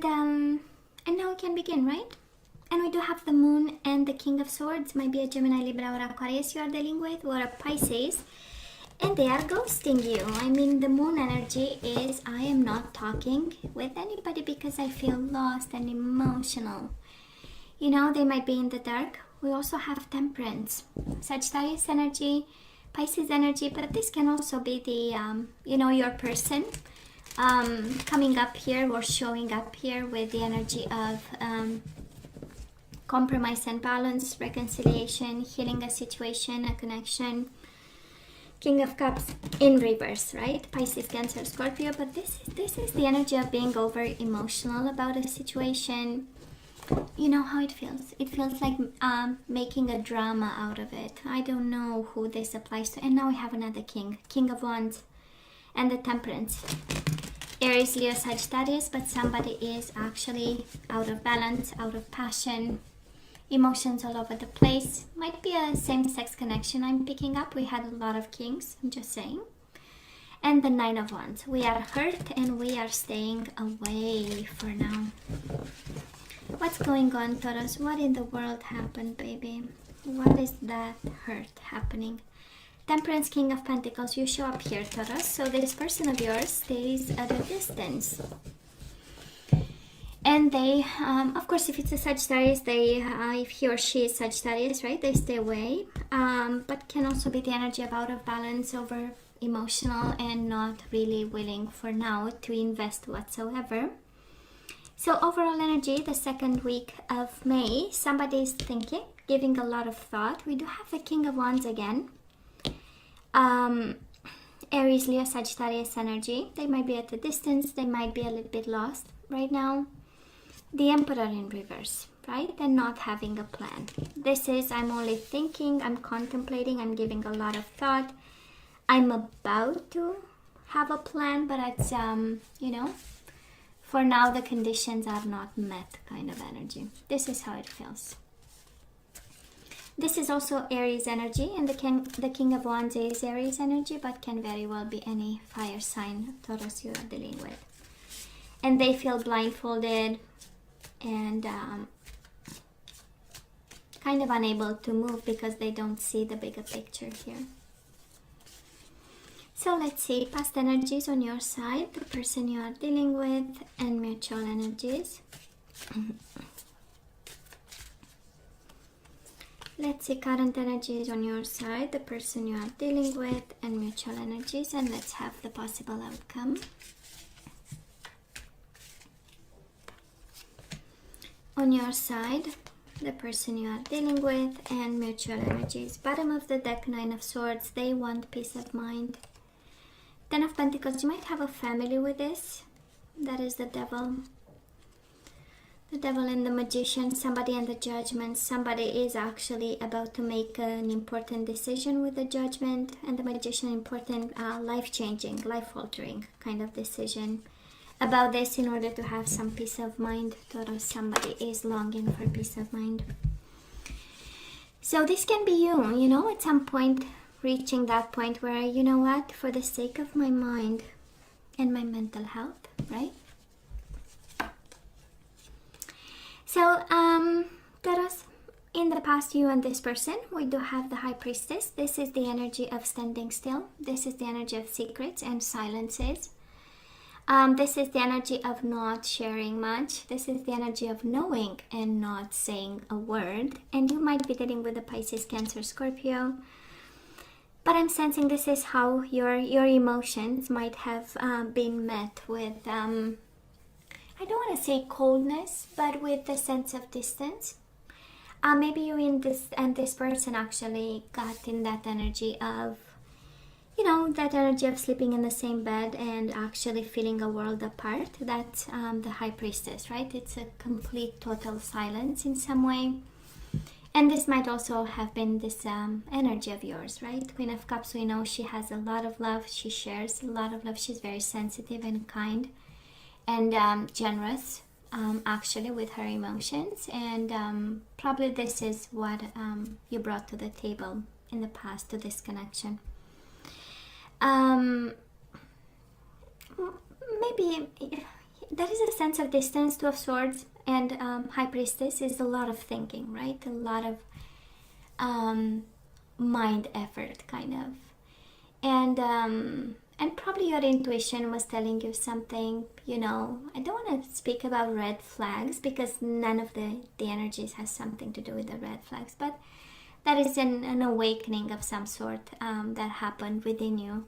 And now we can begin, right? And we do have the Moon and the King of Swords. Might be a Gemini, Libra, or Aquarius you are dealing with, or a Pisces. And they are ghosting you. I mean, the Moon energy is, I am not talking with anybody because I feel lost and emotional. You know, they might be in the dark. We also have Temperance, Sagittarius energy, Pisces energy, but this can also be the, your person coming up here or showing up here with the energy of compromise and balance, reconciliation, healing a situation, a connection. King of Cups in reverse, right? Pisces, Cancer, Scorpio, but this is the energy of being over emotional about a situation. You know how it feels. It feels like making a drama out of it. I don't know who this applies to. And now we have another king. King of Wands and the Temperance. Aries, Leo, Sagittarius, but somebody is actually out of balance, out of passion, emotions all over the place. Might be a same-sex connection I'm picking up. We had a lot of kings, I'm just saying. And the Nine of Wands. We are hurt and we are staying away for now. What's going on, Taurus? What in the world happened, baby? What is that hurt happening? Temperance, King of Pentacles. You show up here, Taurus. So this person of yours stays at a distance. And they, of course, if it's a Sagittarius, they, if he or she is Sagittarius, right, they stay away. But can also be the energy of out of balance, over emotional, and not really willing for now to invest whatsoever. So overall energy, the second week of May, somebody is thinking, giving a lot of thought. We do have the King of Wands again. Aries, Leo, Sagittarius energy. They might be at a distance. They might be a little bit lost right now. The Emperor in reverse, right? And not having a plan. This is, I'm only thinking, I'm contemplating, I'm giving a lot of thought. I'm about to have a plan, but it's, for now the conditions are not met kind of energy. This is how it feels. This is also Aries energy, and the King of Wands is Aries energy, but can very well be any fire sign, Taurus, you are dealing with. And they feel blindfolded and kind of unable to move because they don't see the bigger picture here. So let's see, past energies on your side, the person you are dealing with, and mutual energies. Let's see current energies on your side, the person you are dealing with, and mutual energies, and let's have the possible outcome. On your side, the person you are dealing with, and mutual energies. Bottom of the deck, Nine of Swords, they want peace of mind. Ten of Pentacles, you might have a family with this. That is the Devil. The Devil and the Magician, somebody and the Judgment. Somebody is actually about to make an important decision with the Judgment, and the Magician, important life-changing, life-altering kind of decision about this in order to have some peace of mind. Taurus, somebody is longing for peace of mind. So this can be you, at some point reaching that point where, you know what, for the sake of my mind and my mental health, right? So, Taurus, in the past, you and this person, we do have the High Priestess. This is the energy of standing still. This is the energy of secrets and silences. This is the energy of not sharing much. This is the energy of knowing and not saying a word. And you might be dealing with the Pisces, Cancer, Scorpio. But I'm sensing this is how your emotions might have been met with, I don't want to say coldness, but with the sense of distance. Maybe you and this person actually got in that energy of, that energy of sleeping in the same bed and actually feeling a world apart. That's the High Priestess, right? It's a complete, total silence in some way. And this might also have been this energy of yours, right? Queen of Cups, we know she has a lot of love. She shares a lot of love. She's very sensitive and kind and generous, actually, with her emotions. And probably this is what you brought to the table in the past to this connection. Maybe there is a sense of distance, Two of Swords, and High Priestess is a lot of thinking, right? A lot of mind effort, kind of. And probably your intuition was telling you something, you know. I don't want to speak about red flags because none of the energies has something to do with the red flags, but that is an awakening of some sort that happened within you.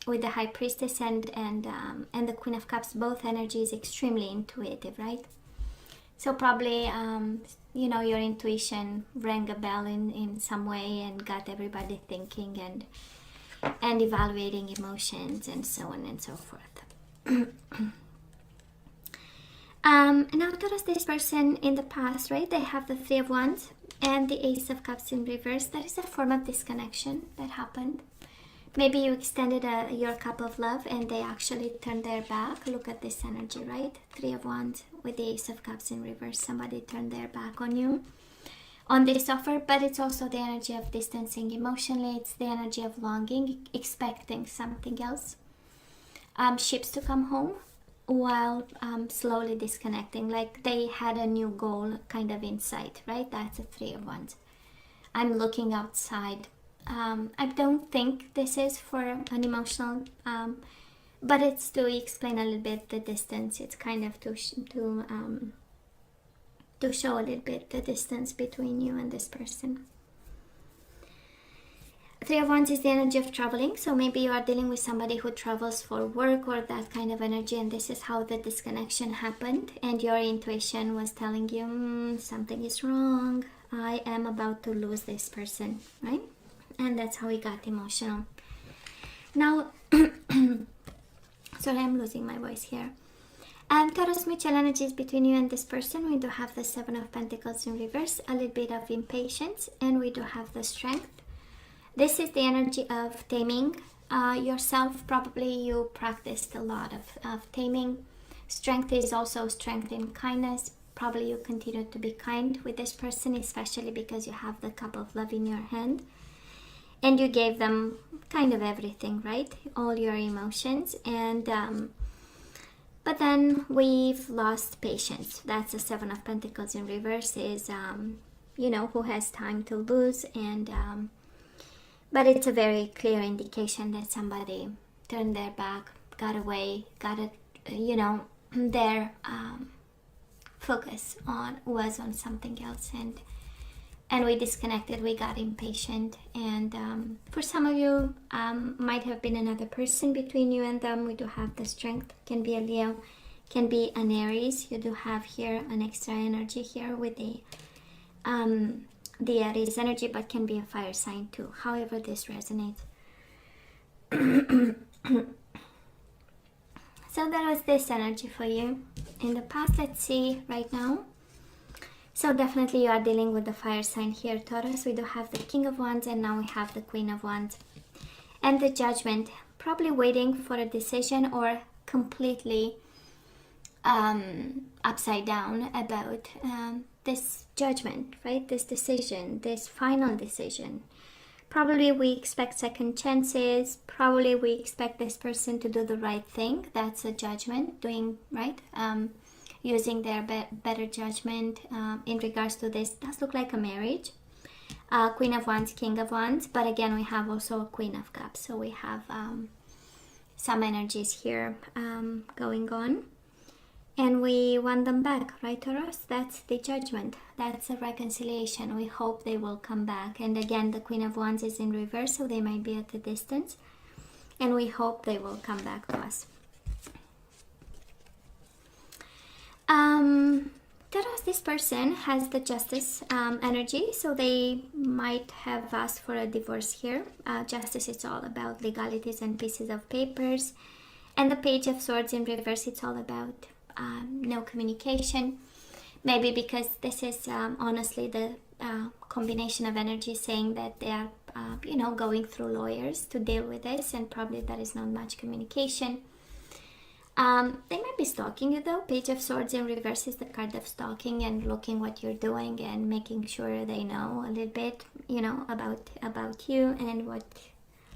With the High Priestess and the Queen of Cups, both energies extremely intuitive, right? So probably, you know, your intuition rang a bell in some way and got everybody thinking and evaluating emotions and so on and so forth. Now, Taurus, this person in the past, right? They have the Three of Wands and the Ace of Cups in reverse. That is a form of disconnection that happened. Maybe you extended your cup of love and they actually turned their back. Look at this energy, right? Three of Wands with the Ace of Cups in reverse. Somebody turned their back on you, on this offer, but it's also the energy of distancing emotionally. It's the energy of longing, expecting something else. Ships to come home while slowly disconnecting. Like they had a new goal kind of in sight, right? That's a Three of Wands. I'm looking outside. I don't think this is for an emotional, but it's to explain a little bit the distance. It's kind of to show a little bit the distance between you and this person. Three of Wands is the energy of traveling, so maybe you are dealing with somebody who travels for work or that kind of energy, and this is how the disconnection happened, and your intuition was telling you something is wrong. I am about to lose this person, right? And that's how he got emotional. Now, sorry, I'm losing my voice here. Taurus, mutual energies between you and this person. We do have the Seven of Pentacles in reverse, a little bit of impatience, and we do have the Strength. This is the energy of taming yourself. Probably you practiced a lot of taming. Strength is also strength in kindness. Probably you continue to be kind with this person, especially because you have the cup of love in your hand. And you gave them kind of everything, right? All your emotions. And but then we've lost patience. That's the Seven of Pentacles in reverse is, you know, who has time to lose. And but it's a very clear indication that somebody turned their back, got away, got it, you know, their focus was on something else. And we disconnected, we got impatient, and for some of you, might have been another person between you and them. We do have the Strength, can be a Leo, can be an Aries. You do have here an extra energy here with the Aries energy, but can be a fire sign too, however this resonates. So that was this energy for you in the past. Let's see right now. So definitely you are dealing with the fire sign here, Taurus. We do have the King of Wands and now we have the Queen of Wands. And the Judgment, probably waiting for a decision or completely upside down about this judgment, right? This decision, this final decision. Probably we expect second chances. Probably we expect this person to do the right thing. That's a judgment, doing right. Using their better judgment in regards to this. Does look like a marriage. Queen of Wands, King of Wands, but again we have also a Queen of Cups, so we have some energies here going on, and we want them back, right, Taurus? That's the Judgment, that's a reconciliation. We hope they will come back, and again the Queen of Wands is in reverse, so they might be at a distance, and we hope they will come back to us. Taurus, this person has the Justice energy, so they might have asked for a divorce here. Justice is all about legalities and pieces of papers, and the Page of Swords in reverse, it's all about no communication. Maybe because this is honestly the combination of energy saying that they are you know, going through lawyers to deal with this, and probably there is not much communication. They might be stalking you though. Page of Swords in reverse is the card of stalking and looking what you're doing and making sure they know a little bit, you know, about you and what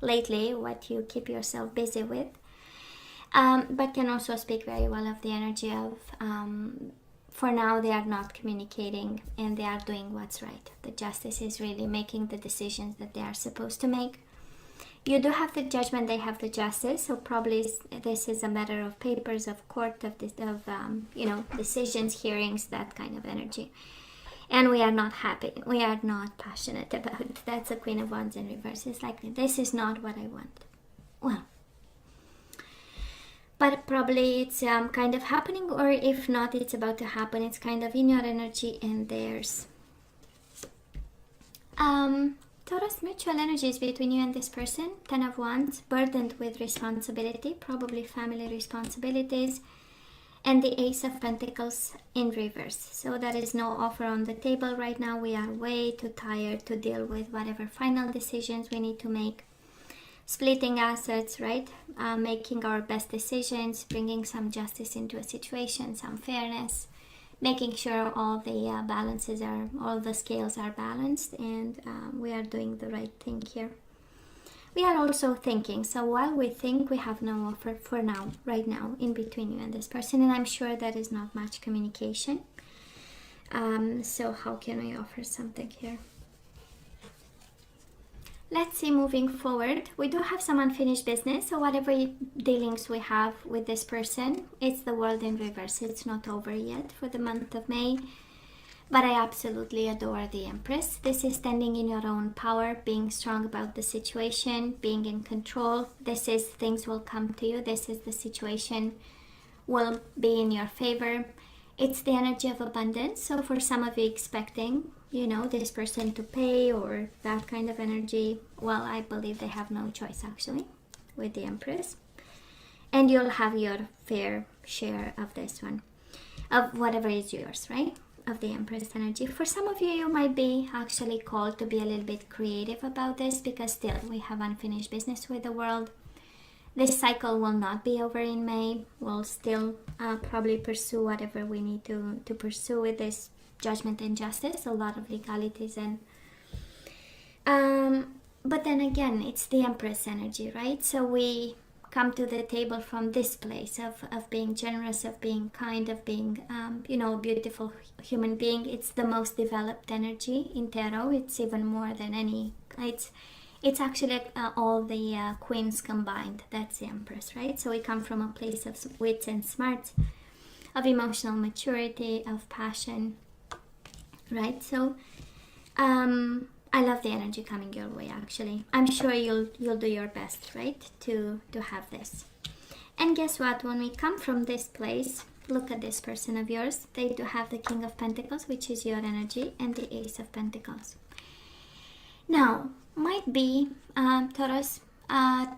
lately what you keep yourself busy with. But can also speak very well of the energy of, for now, they are not communicating and they are doing what's right. The Justice is really making the decisions that they are supposed to make. You do have the Judgment, they have the Justice, so probably this is a matter of papers, of court, of decisions, hearings, that kind of energy. And we are not happy, we are not passionate about it. That's a Queen of Wands in reverse. It's like, this is not what I want. Well, but probably it's kind of happening, or if not, it's about to happen. It's kind of in your energy and theirs. Taurus, mutual energies between you and this person. 10 of Wands, burdened with responsibility, probably family responsibilities. And the Ace of Pentacles in reverse. So there is no offer on the table right now. We are way too tired to deal with whatever final decisions we need to make. Splitting assets, right? Making our best decisions, bringing some justice into a situation, some fairness. Making sure all the balances are, all the scales are balanced, and we are doing the right thing here. We are also thinking, so while we think, we have no offer for now, right now, in between you and this person, and I'm sure there is not much communication. So how can we offer something here? Let's see, moving forward, we do have some unfinished business, so whatever dealings we have with this person, it's the World in reverse. It's not over yet for the month of May, but I absolutely adore the Empress. This is standing in your own power, being strong about the situation, being in control. This is things will come to you. This is the situation will be in your favor. It's the energy of abundance. So for some of you expecting, this person to pay or that kind of energy, well, I believe they have no choice actually with the Empress. And you'll have your fair share of this one, of whatever is yours, right? Of the Empress energy. For some of you, you might be actually called to be a little bit creative about this, because still we have unfinished business with the World. This cycle will not be over in May. We'll still probably pursue whatever we need to pursue with this Judgment and Justice, a lot of legalities, and but then again, it's the Empress energy, right? So we come to the table from this place of being generous, of being kind, of being a beautiful human being. It's the most developed energy in tarot. It's even more than any, it's actually all the queens combined. That's the Empress, right? So we come from a place of wits and smarts, of emotional maturity, of passion, right? So I love the energy coming your way, actually. I'm sure you'll do your best, right, to have this. And guess what? When we come from this place, look at this person of yours. They do have the King of Pentacles, which is your energy, and the Ace of Pentacles. Now, might be, Taurus,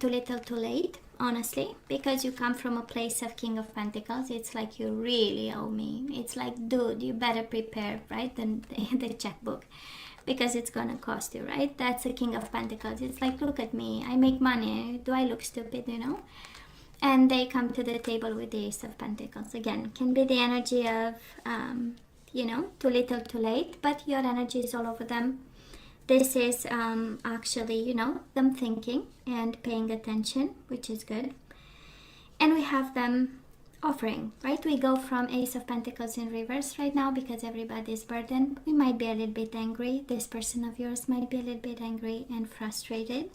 too little too late, honestly, because you come from a place of King of Pentacles. It's like, you really owe me. It's like, dude, you better prepare, right, the checkbook, because it's gonna cost you, right? That's the King of Pentacles. It's like, look at me, I make money, do I look stupid, And they come to the table with the Ace of Pentacles. Again, can be the energy of, too little too late, but your energy is all over them. This is actually, them thinking and paying attention, which is good. And we have them offering, right? We go from Ace of Pentacles in reverse right now because everybody is burdened. We might be a little bit angry. This person of yours might be a little bit angry and frustrated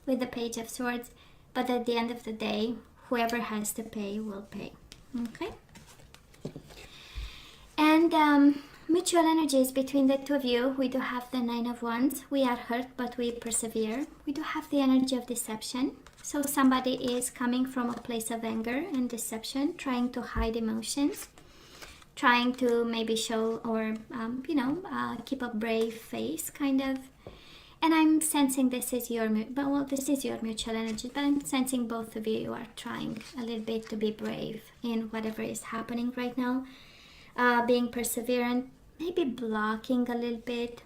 with the Page of Swords. But at the end of the day, whoever has to pay will pay. Okay? And mutual energies between the two of you. We do have the Nine of Wands. We are hurt, but we persevere. We do have the energy of deception. So somebody is coming from a place of anger and deception, trying to hide emotions, trying to maybe show or, keep a brave face, kind of. And I'm sensing this is your mutual energy, but I'm sensing both of you are trying a little bit to be brave in whatever is happening right now. Being perseverant, maybe blocking a little bit.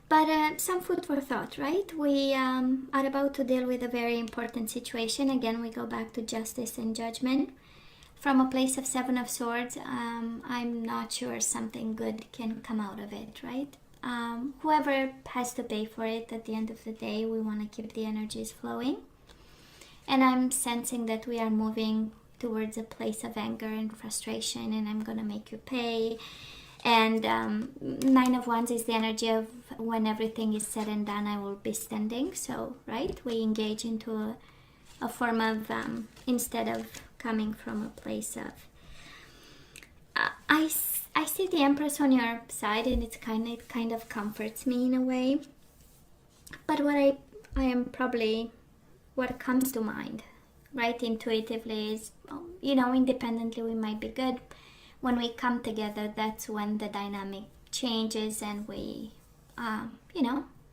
But some food for thought, right? We are about to deal with a very important situation. Again, we go back to justice and judgment. From a place of Seven of Swords, I'm not sure something good can come out of it, right? Whoever has to pay for it, at the end of the day, we want to keep the energies flowing. And I'm sensing that we are moving towards a place of anger and frustration, and I'm gonna make you pay. And Nine of Wands is the energy of when everything is said and done, I will be standing. So, right, we engage into a form of, instead of coming from a place of, I see the Empress on your side, and it kind of comforts me in a way. But what I am probably, what comes to mind, right, intuitively is, independently we might be good. When we come together, that's when the dynamic changes, and we,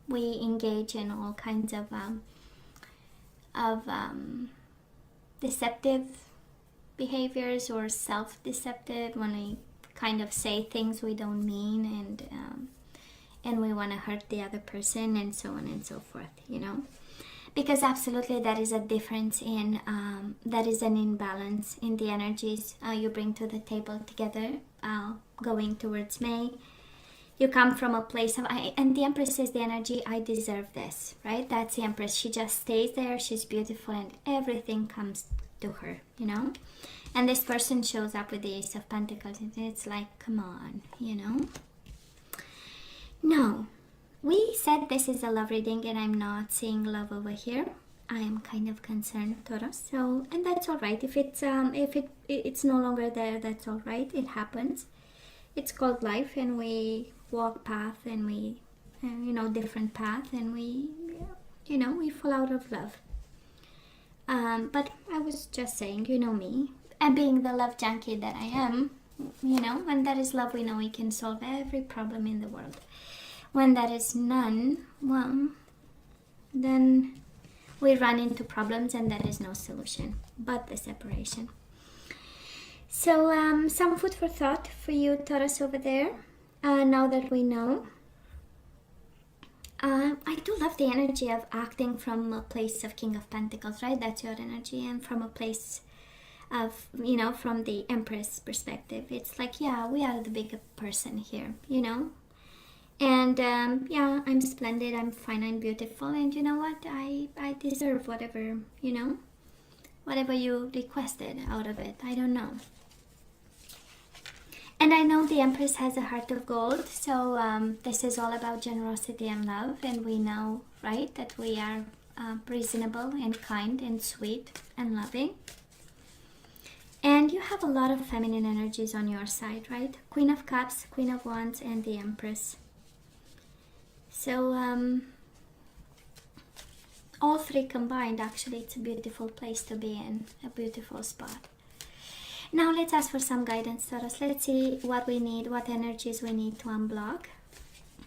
we engage in all kinds of deceptive behaviors, or self-deceptive, when we kind of say things we don't mean, and we want to hurt the other person, and so on and so forth, because absolutely that is a difference in, that is an imbalance in the energies you bring to the table together, going towards May. You come from a place of, and the Empress is the energy, I deserve this, right? That's the Empress. She just stays there, she's beautiful, and everything comes to her, And this person shows up with the Ace of Pentacles, and it's like, come on, No, we said this is a love reading, and I'm not seeing love over here. I am kind of concerned, Taurus. So, and that's all right. If it's it's no longer there, that's all right. It happens. It's called life, and we walk path, and we, different path, and we, we fall out of love. But I was just saying, me, and being the love junkie that I am, when there is love, we know we can solve every problem in the world. When there is none, well, then we run into problems, and there is no solution but the separation. So some food for thought for you, Taurus, over there. Now that we know, I do love the energy of acting from a place of King of Pentacles, right? That's your energy, and from a place of, from the Empress perspective, it's like, yeah, we are the bigger person here, And yeah, I'm splendid, I'm fine, I'm beautiful, and you know what? I deserve whatever, whatever you requested out of it. I don't know. And I know the Empress has a heart of gold, so this is all about generosity and love, and we know, right, that we are reasonable and kind and sweet and loving. And you have a lot of feminine energies on your side, right? Queen of Cups, Queen of Wands, and the Empress. So all three combined, actually, it's a beautiful place to be in, a beautiful spot. Now let's ask for some guidance, Taurus. Let's see what we need, what energies we need to unblock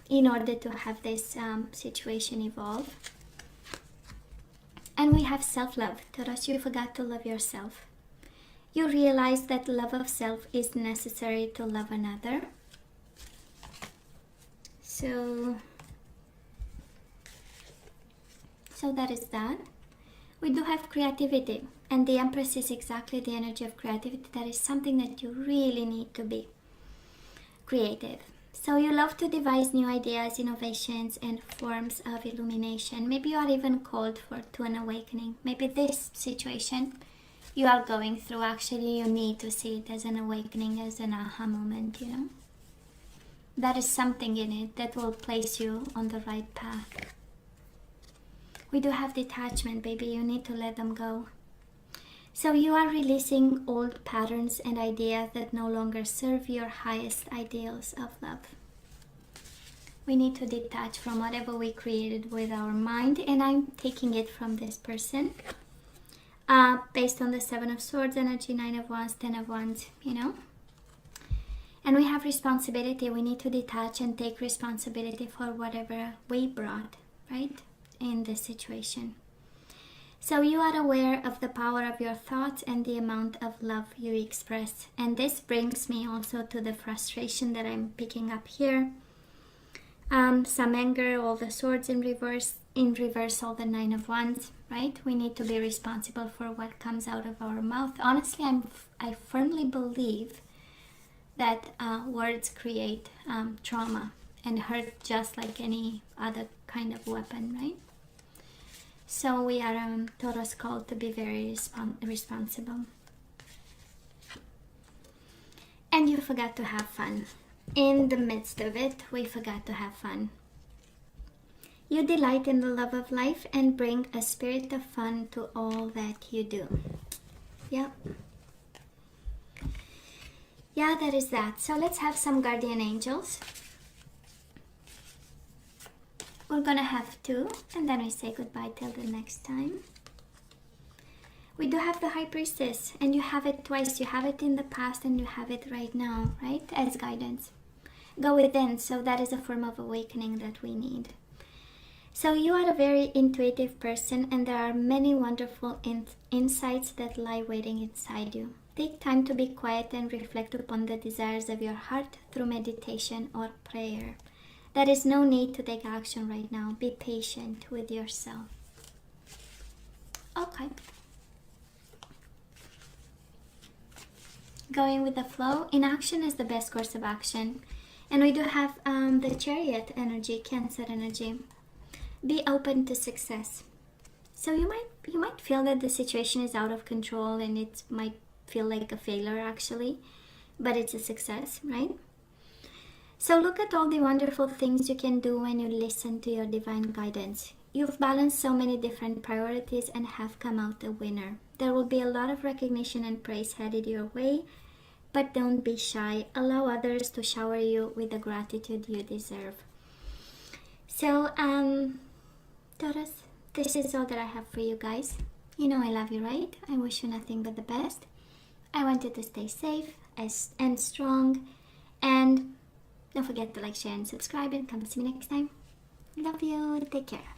in order to have this situation evolve. And we have self-love. Taurus, you forgot to love yourself. You realize that love of self is necessary to love another. So that is that. We do have creativity, and the Empress is exactly the energy of creativity. That is something that you really need to be creative. So you love to devise new ideas, innovations, and forms of illumination. Maybe you are even called to an awakening. Maybe this situation you are going through, actually, you need to see it as an awakening, as an aha moment, There is something in it that will place you on the right path. We do have detachment, baby. You need to let them go. So you are releasing old patterns and ideas that no longer serve your highest ideals of love. We need to detach from whatever we created with our mind, and I'm taking it from this person. Based on the 7 of Swords energy, 9 of Wands, 10 of Wands, And we have responsibility. We need to detach and take responsibility for whatever we brought, right, in this situation. So you are aware of the power of your thoughts and the amount of love you express. And this brings me also to the frustration that I'm picking up here. Some anger, all the swords in reverse, all the 9 of Wands, right? We need to be responsible for what comes out of our mouth. Honestly, I firmly believe that words create trauma and hurt, just like any other kind of weapon, right? So we are Taurus called to be very responsible. And you forgot to have fun. In the midst of it, we forgot to have fun. You delight in the love of life and bring a spirit of fun to all that you do. Yep. Yeah, that is that. So let's have some guardian angels. We're gonna have 2, and then we say goodbye till the next time. We do have the High Priestess, and you have it twice. You have it in the past and you have it right now, right? As guidance. Go within, so that is a form of awakening that we need. So you are a very intuitive person, and there are many wonderful insights that lie waiting inside you. Take time to be quiet and reflect upon the desires of your heart through meditation or prayer. There is no need to take action right now. Be patient with yourself. Okay. Going with the flow. Inaction is the best course of action. And we do have the Chariot energy, Cancer energy. Be open to success. So you might feel that the situation is out of control and it might feel like a failure actually, but it's a success, right? So look at all the wonderful things you can do when you listen to your divine guidance. You've balanced so many different priorities and have come out a winner. There will be a lot of recognition and praise headed your way, but don't be shy. Allow others to shower you with the gratitude you deserve. So, Taurus, this is all that I have for you guys. You know I love you, right? I wish you nothing but the best. I want you to stay safe and strong. And don't forget to like, share, and subscribe. And come see me next time. Love you. Take care.